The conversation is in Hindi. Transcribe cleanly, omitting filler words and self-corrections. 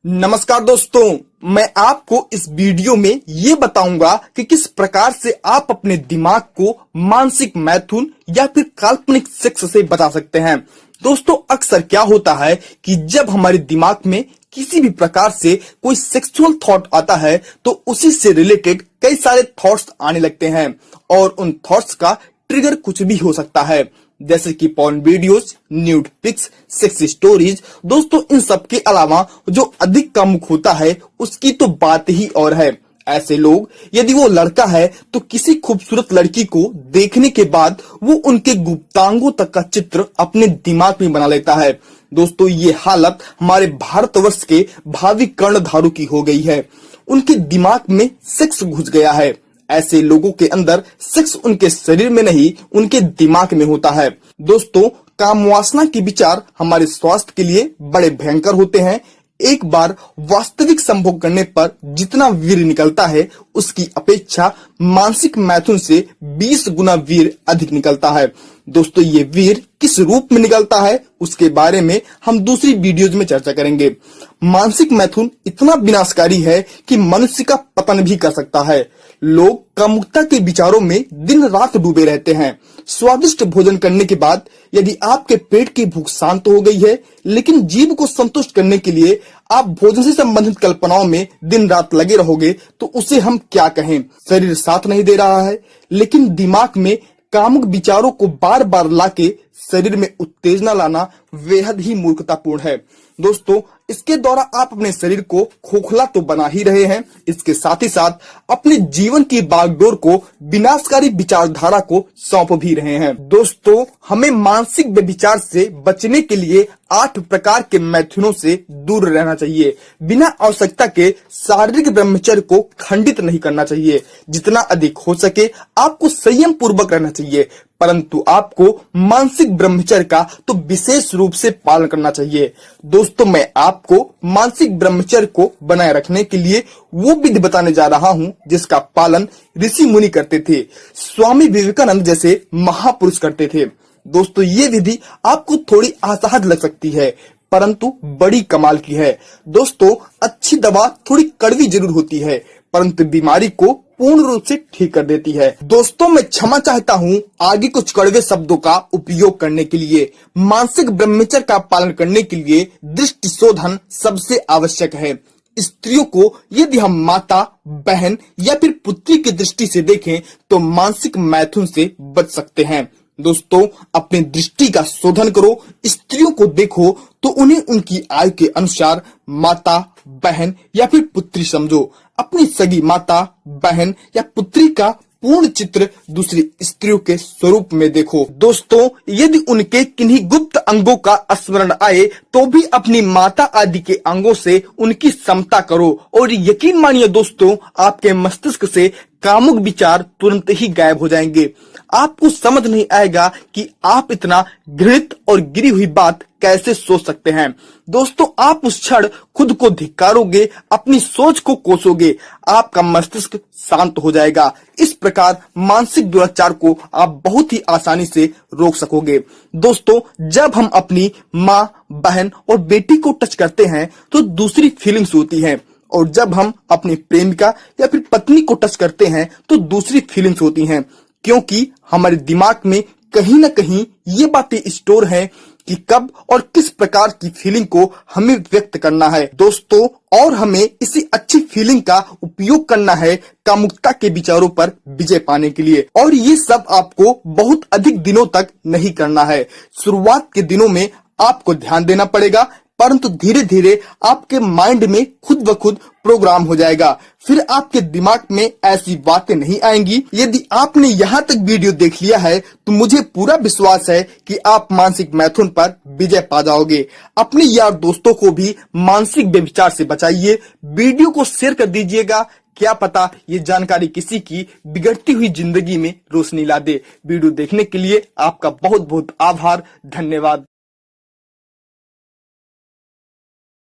नमस्कार दोस्तों, मैं आपको इस वीडियो में ये बताऊंगा कि किस प्रकार से आप अपने दिमाग को मानसिक मैथुन या फिर काल्पनिक सेक्स से बचा सकते हैं। दोस्तों, अक्सर क्या होता है कि जब हमारे दिमाग में किसी भी प्रकार से कोई सेक्सुअल थॉट आता है तो उसी से रिलेटेड कई सारे थॉट्स आने लगते हैं और उन थॉट्स का ट्रिगर कुछ भी हो सकता है, जैसे कि porn videos, nude pics, sex stories. दोस्तों, इन सब के अलावा जो अधिक कामुक होता है उसकी तो बात ही और है। ऐसे लोग, यदि वो लड़का है तो किसी खूबसूरत लड़की को देखने के बाद वो उनके गुप्तांगों तक का चित्र अपने दिमाग में बना लेता है। दोस्तों, ये हालत हमारे भारतवर्ष के भावी कर्णधारों की हो गई है। उनके दिमाग में सेक्स घुस गया है। ऐसे लोगों के अंदर सेक्स उनके शरीर में नहीं, उनके दिमाग में होता है। दोस्तों, काम वासना के विचार हमारे स्वास्थ्य के लिए बड़े भयंकर होते हैं। एक बार वास्तविक संभोग करने पर जितना वीर निकलता है उसकी अपेक्षा मानसिक मैथुन से 20 गुना वीर अधिक निकलता है। दोस्तों, ये वीर किस रूप में निकलता है उसके बारे में हम दूसरी वीडियोज में चर्चा करेंगे। मानसिक मैथुन इतना विनाशकारी है कि मनुष्य का पतन भी कर सकता है। लोग कामुकता के विचारों में दिन रात डूबे रहते हैं। स्वादिष्ट भोजन करने के बाद यदि आपके पेट की भूख शांत हो गई है, लेकिन जीभ को संतुष्ट करने के लिए आप भोजन से संबंधित कल्पनाओं में दिन रात लगे रहोगे तो उसे हम क्या कहें। शरीर साथ नहीं दे रहा है, लेकिन दिमाग में कामुक विचारों को बार बार लाके शरीर में उत्तेजना लाना बेहद ही मूर्खतापूर्ण है। दोस्तों, इसके द्वारा आप अपने शरीर को खोखला तो बना ही रहे हैं, इसके साथ ही साथ अपने जीवन की बागडोर को विनाशकारी विचारधारा को सौंप भी रहे हैं। दोस्तों, हमें मानसिक व्यभिचार से बचने के लिए 8 प्रकार के मैथुनों से दूर रहना चाहिए। बिना आवश्यकता के शारीरिक ब्रह्मचर्य को खंडित नहीं करना चाहिए। जितना अधिक हो सके आपको संयम पूर्वक रहना चाहिए, परंतु आपको मानसिक ब्रह्मचर्य का तो विशेष रूप से पालन करना चाहिए। दोस्तों, मैं आपको मानसिक ब्रह्मचर्य को बनाए रखने के लिए वो विधि बताने जा रहा हूं जिसका पालन ऋषि मुनि करते थे, स्वामी विवेकानंद जैसे महापुरुष करते थे। दोस्तों, ये विधि आपको थोड़ी असहज लग सकती है, परंतु बड़ी कमाल की है। दोस्तों, अच्छी दवा थोड़ी कड़वी जरूर होती है, परंतु बीमारी को पूर्ण रूप से ठीक कर देती है। दोस्तों, मैं क्षमा चाहता हूँ आगे कुछ कड़वे शब्दों का उपयोग करने के लिए। मानसिक ब्रह्मचर्य का पालन करने के लिए दृष्टि शोधन सबसे आवश्यक है। स्त्रियों को यदि हम माता, बहन या फिर पुत्री की दृष्टि से देखें तो मानसिक मैथुन से बच सकते हैं। दोस्तों, अपनी दृष्टि का शोधन करो। स्त्रियों को देखो तो उन्हें उनकी आयु के अनुसार माता, बहन या फिर पुत्री समझो। अपनी सगी माता, बहन या पुत्री का पूर्ण चित्र दूसरी स्त्रियों के स्वरूप में देखो। दोस्तों, यदि उनके किन्हीं गुप्त अंगों का स्मरण आए तो भी अपनी माता आदि के अंगों से उनकी समता करो और यकीन मानिए दोस्तों, आपके मस्तिष्क से कामुक विचार तुरंत ही गायब हो जाएंगे। आपको समझ नहीं आएगा कि आप इतना घृणित और गिरी हुई बात कैसे सोच सकते हैं। दोस्तों, आप उस क्षण खुद को धिक्कारोगे, अपनी सोच को कोसोगे, आपका मस्तिष्क शांत हो जाएगा। इस प्रकार मानसिक दुराचार को आप बहुत ही आसानी से रोक सकोगे। दोस्तों, जब हम अपनी माँ, बहन और बेटी को टच करते हैं तो दूसरी फीलिंग्स होती हैं, और जब हम अपनी प्रेमिका या फिर पत्नी को टच करते हैं तो दूसरी फीलिंग्स होती हैं, क्योंकि हमारे दिमाग में कहीं ना कहीं ये बातें स्टोर हैं कि कब और किस प्रकार की फीलिंग को हमें व्यक्त करना है। दोस्तों, और हमें इसी अच्छी फीलिंग का उपयोग करना है कामुकता के विचारों पर विजय पाने के लिए। और ये सब आपको बहुत अधिक दिनों तक नहीं करना है। शुरुआत के दिनों में आपको ध्यान देना पड़ेगा, परंतु धीरे धीरे आपके माइंड में खुद ब खुद प्रोग्राम हो जाएगा। फिर आपके दिमाग में ऐसी बातें नहीं आएंगी। यदि आपने यहाँ तक वीडियो देख लिया है तो मुझे पूरा विश्वास है कि आप मानसिक मैथुन पर विजय पा जाओगे। अपने यार दोस्तों को भी मानसिक व्यभिचार से बचाइए। वीडियो को शेयर कर दीजिएगा, क्या पता ये जानकारी किसी की बिगड़ती हुई जिंदगी में रोशनी ला दे। वीडियो देखने के लिए आपका बहुत बहुत आभार, धन्यवाद।